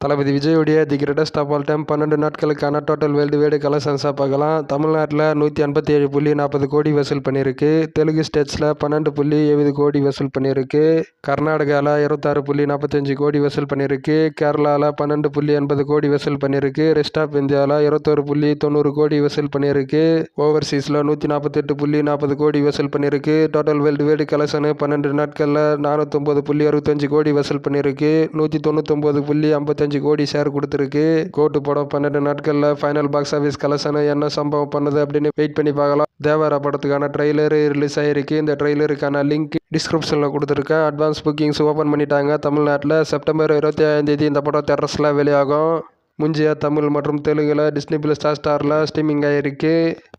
தளபதி விஜயுடைய the greatest of all time 12 நாட்களுக்கான total world wide கலெக்ஷன்ஸாக பார்க்கலாம். தமிழ்நாட்டில் 157.40 கோடி வசூல் பண்ணியிருக்கு. தெலுங்கு ஸ்டேட்ஸில் 12.70 கோடி வசூல் பண்ணியிருக்கு. கர்நாடகாவில் 26.45 கோடி வசூல் பண்ணியிருக்கு. கேரளாவில் 12.80 கோடி வசூல் பண்ணியிருக்கு. ரெஸ்ட் ஆஃப் இந்தியாவில் 21.90 கோடி வசூல் பண்ணியிருக்கு. ஓவர்சீஸில் 148.40 கோடி வசூல் பண்ணியிருக்கு. டோட்டல் வேர்ல்டு வைடு கலெக்ஷனு 12 நாட்களில் 409.65 கோடி வசூல் பண்ணியிருக்கு. 199.55 கோடி ஷேர் கொடுத்துருக்கு. கோட்டு படம் 12 நாட்களில் ஃபைனல் பாக்ஸ் ஆஃபீஸ் கலெக்ஷன் என்ன சம்பவம் பண்ணுது அப்படின்னு வெயிட் பண்ணி பார்க்கலாம். தேவாரா படத்துக்கான ட்ரெய்லரு ரிலீஸ் ஆகிருக்கு. இந்த ட்ரெய்லருக்கான லிங்க் டிஸ்கிரிப்ஷனில் கொடுத்துருக்கேன். அட்வான்ஸ் புக்கிங்ஸ் ஓப்பன் பண்ணிட்டாங்க. தமிழ்நாட்டில் செப்டம்பர் 25 இந்த படம் தியேட்டர்ஸில் வெளியாகும். முஞ்சியா தமிழ் மற்றும் தெலுங்கில் டிஸ்னி பிளஸ் ஸ்டாரில் ஸ்ட்ரீமிங் ஆகிருக்கு.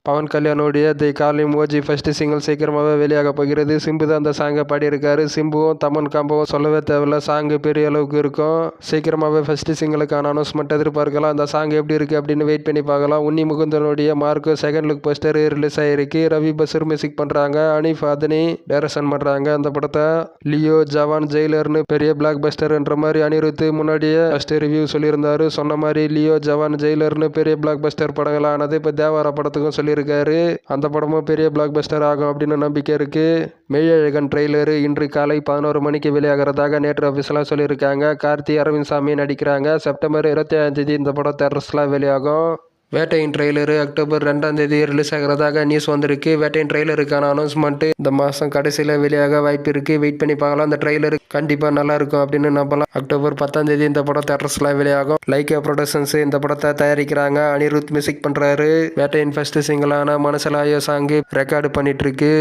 பவன் கல்யாணோடைய தி காலிம் ஓஜி ஃபர்ஸ்ட் சிங்கிள் சீக்கிரமாகவே வெளியாக போகிறது. சிம்பு தான் அந்த சாங்கை பாடியிருக்காரு. சிம்புவும் தமன் காம்பவும் சொல்லவே தேவையில்ல, சாங்கு பெரிய அளவுக்கு இருக்கும். சீக்கிரமாகவே ஃபர்ஸ்ட் சிங்கிளுக்கான அனௌன்ஸ்மெண்ட் எதிர்பார்க்கலாம். அந்த சாங் எப்படி இருக்குது அப்படின்னு வெயிட் பண்ணி பார்க்கலாம். உன்னி முகுந்தனுடைய Marco second look poster release ஆகிருக்கு. ரவி பசூர் மியூசிக் பண்ணுறாங்க. அனீஃப் அதனி டைரக்ஷன் பண்ணுறாங்க. அந்த படத்தை லியோ ஜவான் ஜெயிலர்னு பெரிய பிளாக் பஸ்டர்ன்ற மாதிரி அனிருத் முன்னாடியே ஃபர்ஸ்ட் ரிவ்யூ சொல்லியிருந்தாரு. சொன்ன மாதிரி லியோ ஜவான் ஜெயிலர்னு பெரிய பிளாக் பஸ்டர் படங்களானது இப்போ தேவாரா படத்துக்கும் சொல்லியிருக்காரு. அந்த படமும் பெரிய பிளாக் பஸ்டர் ஆகும் அப்படின்னு நம்பிக்கை இருக்கு. மெய்யழகன் ட்ரெய்லரு இன்று காலை 11 மணிக்கு வெளியாகிறதாக நேற்று ஆஃபீஸில் சொல்லியிருக்காங்க. கார்த்தி அரவிந்த் சாமி நடிக்கிறாங்க. செப்டம்பர் 25 இந்த படம் தியேட்டர்ஸில் வெளியாகும். வேட்டையின் ட்ரெய்லரு அக்டோபர் 2 ரிலீஸ் ஆகிறதாக நியூஸ் வந்திருக்கு. வேட்டையின் ட்ரெய்லருக்கான அனௌன்ஸ்மெண்ட் இந்த மாதம் கடைசியில் வெளியாக வாய்ப்பு இருக்குது. வெயிட் பண்ணி பார்க்கலாம். அந்த ட்ரெய்லரு கண்டிப்பாக நல்லா இருக்கும் அப்படின்னு நம்பலாம். அக்டோபர் 10 இந்த படம் தியேட்டர்ஸில் வெளியாகும். லைக்கா ப்ரொடக்ஷன்ஸ் இந்த படத்தை தயாரிக்கிறாங்க. அனிருத் மியூசிக் பண்ணுறாரு. வேட்டையின் ஃபர்ஸ்ட் சிங்கிளான மனசலாயோ சாங்கு ரெக்கார்டு பண்ணிட்டு இருக்கு.